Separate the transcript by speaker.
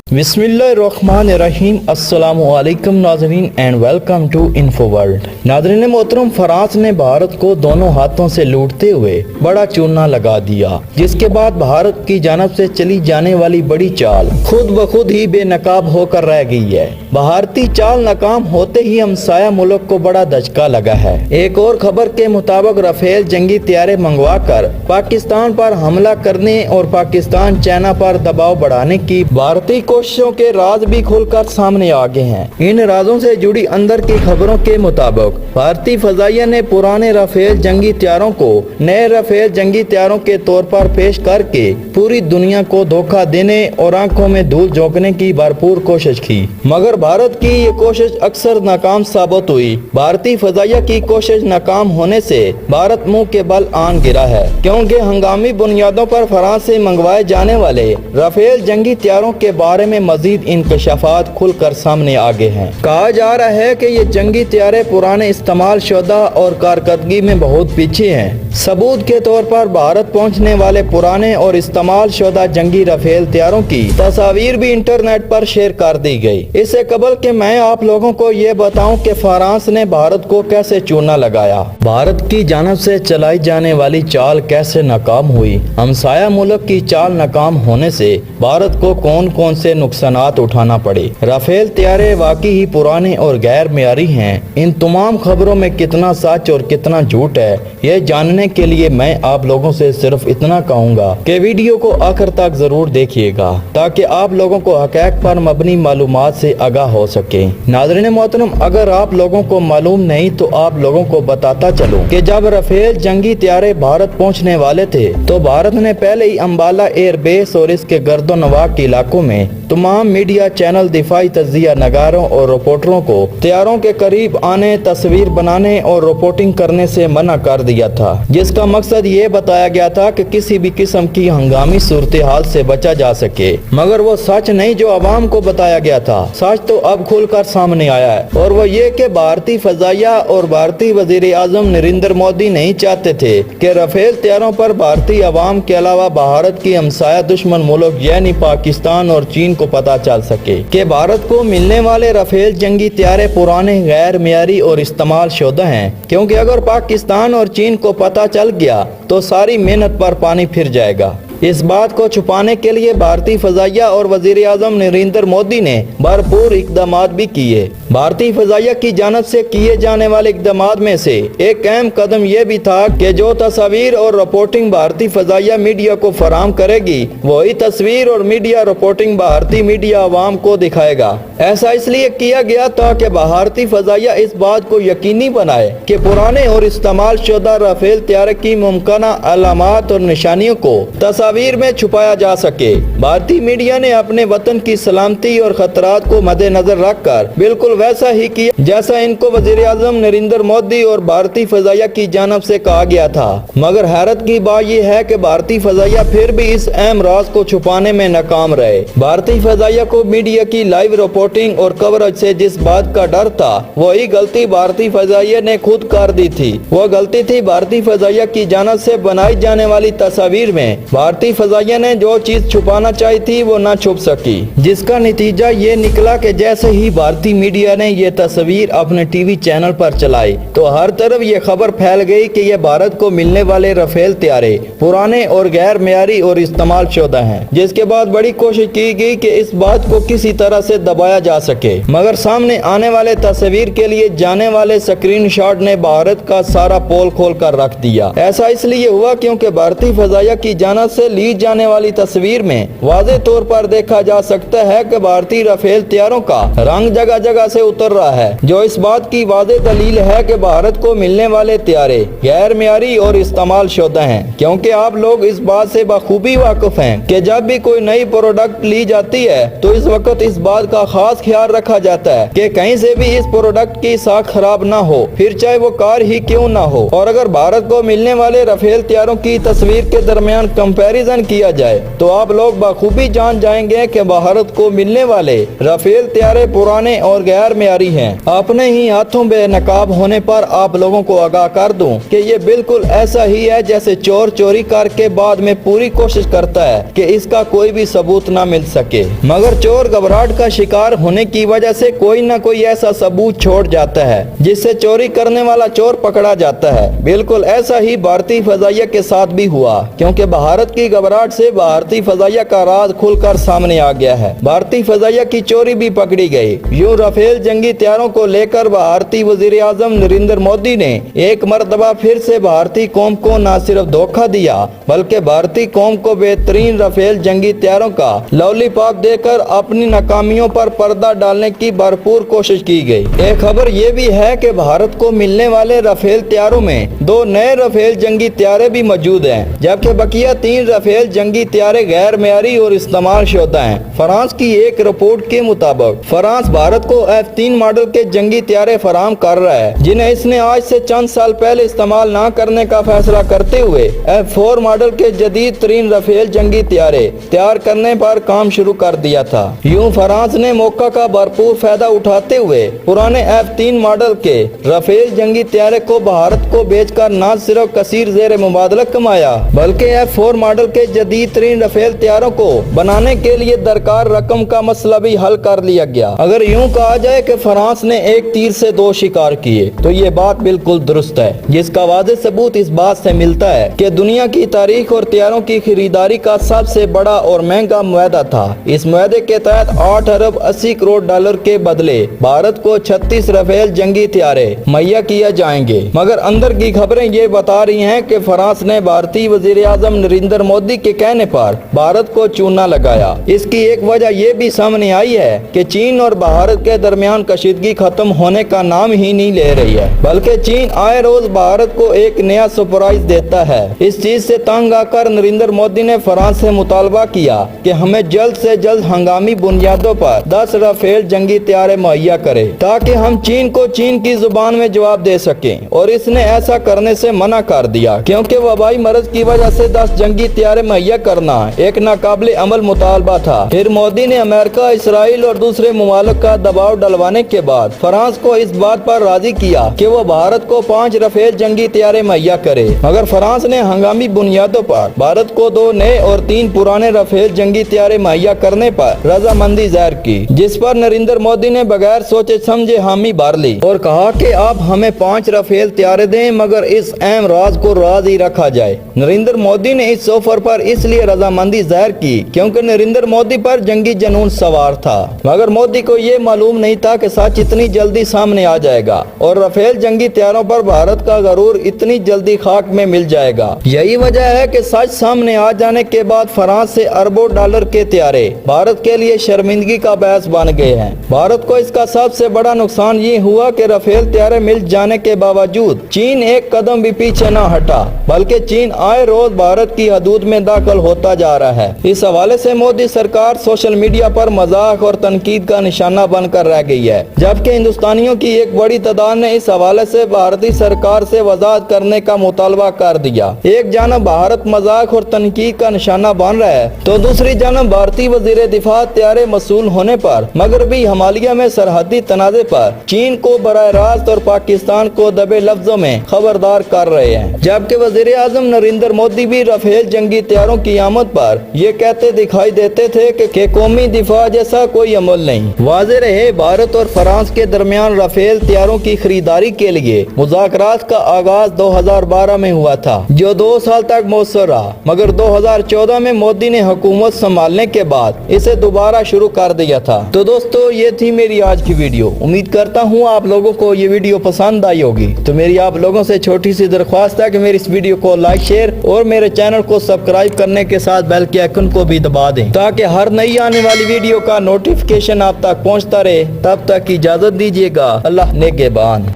Speaker 1: बिस्मिल्लाहिर्रहमानिर्रहीम। अस्सलामु अलैकुम नाज़रीन and welcome to info world. नाज़रीन मोहतरम, फ्रांस ने भारत को दोनों हाथों से लूटते हुए बड़ा चूना लगा दिया, जिसके बाद भारत की जानब से चली जाने वाली बड़ी चाल खुद ब खुद ही बेनकाब होकर रह गई है। भारतीय चाल नाकाम होते ही हमसाया मुल्क को बड़ा धचका लगा है। एक और खबर के मुताबिक राफेल जंगी तैयारे मंगवा कर पाकिस्तान पर हमला करने और पाकिस्तान चाइना पर दबाव बढ़ाने की भारतीय कोशिशों के राज भी खुलकर सामने आ गए हैं। इन राजों से जुड़ी अंदर की खबरों के मुताबिक भारतीय फजाइया ने पुराने राफेल जंगी तैयारों को नए राफेल जंगी तैयारों के तौर पर पेश करके पूरी दुनिया को धोखा देने और आंखों में धूल झोंकने की भरपूर कोशिश की, मगर भारत की ये कोशिश अक्सर नाकाम साबित हुई। भारतीय फजाइया की कोशिश नाकाम होने से भारत मुंह के बल आन गिरा है, क्योंकि हंगामी बुनियादों पर फ्रांस से मंगवाए जाने वाले राफेल जंगी तैयारों के बारे में मजीद इंकशाफात खुलकर सामने आ गए हैं। कहा जा रहा है कि ये जंगी तैयारे पुराने इस्तेमाल शुदा और कारकर्दगी में बहुत पीछे हैं। सबूत के तौर पर भारत पहुंचने वाले पुराने और इस्तेमाल शुदा जंगी राफेल तैयारों की तस्वीर भी इंटरनेट पर शेयर कर दी गई। इससे कबल कि मैं आप लोगों को ये बताऊं कि फ्रांस ने भारत को कैसे चूना लगाया, भारत की जानब से चलाई जाने वाली चाल कैसे नाकाम हुई, हमसाया मुल्क की चाल नाकाम होने से भारत को कौन कौन से नुकसानात उठाना पड़े। राफेल तैयारे वाकई ही पुराने और गैर मियारी हैं। इन तमाम खबरों में कितना सच और कितना झूठ है, यह जानने के लिए मैं आप लोगों से सिर्फ इतना कहूँगा कि वीडियो को आखिर तक जरूर देखिएगा, ताकि आप लोगों को हक़ैक़ पर मबनी मालूमात से आगाह हो सके। नाज़रीन मोहतरम, अगर आप लोगों को मालूम नहीं तो आप लोगों को बताता चलूं कि जब राफेल जंगी तैयारे भारत पहुंचने वाले थे तो भारत ने पहले ही अम्बाला एयरबेस और इसके गर्दोनवाह के इलाकों में तमाम मीडिया चैनल, दिफाई तज्जिया नगारों और रिपोर्टरों को तैयारों के करीब आने, तस्वीर बनाने और रिपोर्टिंग करने से मना कर दिया था, जिसका मकसद ये बताया गया था कि किसी भी किस्म की हंगामी सूरत हाल से बचा जा सके। मगर वो सच नहीं जो अवाम को बताया गया था। सच तो अब खुलकर सामने आया है, और वो ये कि भारतीय फजाइया और भारतीय वजीर आजम नरेंद्र मोदी नहीं चाहते थे कि राफेल तैयारों पर भारतीय अवाम के अलावा भारत की हमसाया दुश्मन मुल्क यानी पाकिस्तान और चीन को पता चल सके कि भारत को मिलने वाले राफेल जंगी तैयारे पुराने, गैर मियारी और इस्तेमाल शुदा हैं, क्योंकि अगर पाकिस्तान और चीन को पता चल गया तो सारी मेहनत पर पानी फिर जाएगा। इस बात को छुपाने के लिए भारतीय फजाइया और वजीर आजम नरेंद्र मोदी ने भरपूर इकदाम भी किए। भारतीय फजाइया की जानब से किए जाने वाले इकदाम में से एक अहम कदम यह भी था कि जो तस्वीर और रिपोर्टिंग भारतीय फजाइया मीडिया को फराहम करेगी, वही तस्वीर और मीडिया रिपोर्टिंग भारतीय मीडिया अवाम को दिखाएगा। ऐसा इसलिए किया गया ताकि भारतीय फजाइया इस बात को यकीनी बनाए कि पुराने और इस्तेमाल शुदा राफेल तैयारे की मुमकिना अलामात और निशानियों को तस्वीर में छुपाया जा सके। भारतीय मीडिया ने अपने वतन की सलामती और खतरात को मद्देनजर रखकर बिल्कुल वैसा ही किया जैसा इनको वजीर आजम नरेंद्र मोदी और भारतीय फजाइया की जानब से कहा गया था। मगर हैरत की बात यह है कि भारतीय फजाइया फिर भी इस अहम राज को छुपाने में नाकाम रहे। भारतीय फजाइया को मीडिया की लाइव रिपोर्टिंग और कवरेज से जिस बात का डर था, वही गलती भारतीय फजाइया ने खुद कर दी थी। वह गलती थी भारतीय फजाइया की जानब से बनाई जाने वाली तस्वीर में भारतीय फजाइया ने जो चीज छुपाना चाहिए थी वो न छुप सकी, जिसका नतीजा ये निकला कि जैसे ही भारतीय मीडिया ने ये तस्वीर अपने टीवी चैनल पर चलाई तो हर तरफ ये खबर फैल गई कि ये भारत को मिलने वाले राफेल तैयारे पुराने और गैर मियारी और इस्तेमाल शुदा हैं। जिसके बाद बड़ी कोशिश की गई कि इस बात को किसी तरह से दबाया जा सके, मगर सामने आने वाले तस्वीर के लिए जाने वाले स्क्रीनशॉट ने भारत का सारा पोल खोल कर रख दिया। ऐसा इसलिए हुआ क्योंकि भारतीय फजाइया की जानब से ली जाने वाली तस्वीर में वाज़े तौर पर देखा जा सकता है कि भारतीय राफेल तैयारों का रंग जगह जगह से उतर रहा है, जो इस बात की वाज़े दलील है कि भारत को मिलने वाले तैयारे गैर मियारी और इस्तेमाल शुदा हैं। क्योंकि आप लोग इस बात से बखूबी वाकिफ हैं कि जब भी कोई नई प्रोडक्ट ली जाती है तो इस वक्त इस बात का खास ख्याल रखा जाता है कि कहीं से भी इस प्रोडक्ट की साख खराब ना हो, फिर चाहे वो कार ही क्यों ना हो। और अगर भारत को मिलने वाले राफेल तैयारों की तस्वीर के दरमियान कंपेरिजन कंपैरिजन किया जाए तो आप लोग बखूबी जान जाएंगे कि भारत को मिलने वाले राफेल तैयारे पुराने और गैर मेयारी हैं। अपने ही हाथों बेनकाब होने पर आप लोगों को आगाह कर दूं कि ये बिल्कुल ऐसा ही है जैसे चोर चोरी करके बाद में पूरी कोशिश करता है कि इसका कोई भी सबूत ना मिल सके, मगर चोर घबराहट का शिकार होने की वजह से कोई ना कोई ऐसा सबूत छोड़ जाता है जिससे चोरी करने वाला चोर पकड़ा जाता है। बिल्कुल ऐसा ही भारतीय फजाइया के साथ भी हुआ, क्योंकि भारत की घबराहट से भारतीय फजाइया का राज खुलकर सामने आ गया है। भारतीय फजाइया की चोरी भी पकड़ी गई। यूं राफेल जंगी हथियारों को लेकर भारतीय वजीर आजम नरेंद्र मोदी ने एक मर्तबा फिर से भारतीय कौम को न सिर्फ धोखा दिया बल्कि भारतीय कौम को बेहतरीन राफेल जंगी हथियारों का लॉलीपॉप देकर अपनी नाकामियों पर पर्दा डालने की भरपूर कोशिश की गई। एक खबर ये भी है कि भारत को मिलने वाले राफेल हथियारों में 2 नए राफेल जंगी हथियारे भी मौजूद हैं, जबकि बकिया 3 राफेल जंगी हथियारे गैर मेयारी और इस्तेमाल शुदा हैं। फ्रांस की एक रिपोर्ट के मुताबिक फ्रांस भारत को F3 मॉडल के जंगी हथियारे फराहम कर रहा है, जिन्हें इसने आज से चंद साल पहले इस्तेमाल न करने का फैसला करते हुए F4 मॉडल के जदीद तरीन राफेल जंगी हथियारे तैयार करने पर काम शुरू कर दिया था। यूं फ्रांस ने मौका का भरपूर फायदा उठाते हुए पुराने F3 मॉडल के राफेल जंगी हथियारे को भारत को बेचकर न सिर्फ कसीर जेर मुबादला कमाया बल्कि F4 मॉडल के जदीद तरीन राफेल हथियारों को बनाने के लिए दरकार रकम का मसला भी हल कर लिया गया। अगर यूं कहा जाए कि फ्रांस ने एक तीर से 2 शिकार किए तो ये बात बिल्कुल दुरुस्त है, जिसका वाज़ेह सबूत इस बात से मिलता है कि दुनिया की तारीख और हथियारों की खरीदारी का सबसे बड़ा और महंगा मुआहदा था। इस मुआहदे के तहत 8 अरब 80 करोड़ डॉलर के बदले भारत को 36 राफेल जंगी हथियारे मुहैया किया जाएंगे। मगर अंदर की खबरें ये बता रही हैं कि फ्रांस ने भारतीय वजीर आजम नरेंद्र मोदी के कहने पर भारत को चूना लगाया। इसकी एक वजह ये भी सामने आई है कि चीन और भारत के दरमियान कशीदगी खत्म होने का नाम ही नहीं ले रही है, बल्कि चीन आए रोज भारत को एक नया सरप्राइज देता है। इस चीज से तंग आकर नरेंद्र मोदी ने फ्रांस से मुतालबा किया कि हमें जल्द से जल्द हंगामी बुनियादों पर 10 राफेल जंगी हथियारे मुहैया करे ताकि हम चीन को चीन की जुबान में जवाब दे सकें, और इसने ऐसा करने से मना कर दिया क्योंकि वबाई मर्ज की वजह से 10 जंगी हथियारे मुहैया करना एक नाकाबिले अमल मुतालबा था। फिर मोदी ने अमेरिका, इसराइल और दूसरे मुमालिक का दबाव डलवाने के बाद फ्रांस को इस बात पर राजी किया कि वो भारत को 5 राफेल जंगी हथियारे मुहैया करे, मगर फ्रांस ने हंगामी बुनियादों पर भारत को 2 नए और 3 पुराने राफेल जंगी हथियारे मुहैया करने पर रजामंदी जाहिर की, जिस पर नरेंद्र मोदी ने बगैर सोचे समझे हामी भर ली और कहा कि आप हमें 5 राफेल हथियारे दें मगर इस अहम राज को राज ही रखा जाए। नरेंद्र मोदी ने इस ऑफर पर इसलिए रजामंदी जाहिर की क्योंकि नरेंद्र मोदी पर जंगी जनून सवार था, मगर मोदी को ये मालूम नहीं था कि सच इतनी जल्दी सामने आ जाएगा और राफेल जंगी हथियारों पर भारत का गरूर इतनी जल्दी खाक में मिल जाएगा। यही वजह है कि सच सामने आ जाने के बाद फ्रांस से अरबों डॉलर के हथियारे भारत के लिए शर्मिंदगी का बायस बन गए हैं। भारत को इसका सबसे बड़ा नुकसान ये हुआ कि राफेल हथियारे मिल जाने के बावजूद चीन एक कदम भी पीछे न हटा, बल्कि चीन आए रोज भारत की हदूद में दाखिल होता जा रहा है। इस हवाले से मोदी सरकार सोशल मीडिया पर मजाक और तनकीद का निशाना बनकर रह गई है, जबकि हिंदुस्तानियों की एक बड़ी तादाद ने इस हवाले से भारतीय सरकार से वजाहत करने का मुतालबा कर दिया। एक जानब भारत मजाक और तनकीद का निशाना बन रहा है तो दूसरी जानब भारतीय वजीर दिफा हथियारे मसूल होने पर मगरबी हिमालय में सरहदी तनाज़े पर चीन को बराह रास्त और पाकिस्तान को दबे लफ्जों में खबरदार कर रहे हैं, जबकि वजीर आजम नरेंद्र मोदी भी राफेल जंगी हथियारों की आमद पर ये कहते दिखाई देते थे कि कौमी दिफा जैसा कोई अमल नहीं। वाज़ेह रहे भारत और फ्रांस के दरमियान राफेल हथियारों की खरीदारी के लिए मुज़ाकरात का आगाज 2012 में हुआ था, जो 2 साल तक मौसर रहा, मगर 2014 में मोदी ने हुकूमत संभालने के बाद इसे दोबारा शुरू कर दिया था। तो दोस्तों, ये थी मेरी आज की वीडियो। उम्मीद करता हूँ आप लोगों को ये वीडियो पसंद आई होगी। तो मेरी आप लोगों से छोटी सी दरख्वास्त है कि मेरी इस वीडियो को लाइक, शेयर और मेरे चैनल को सब्सक्राइब करने के साथ बेल के आइकन को भी दबा दें ताकि हर नई आने वाली वीडियो का नोटिफिकेशन आप तक पहुंचता रहे। तब तक इजाजत दीजिएगा। अल्लाह नेगेबान।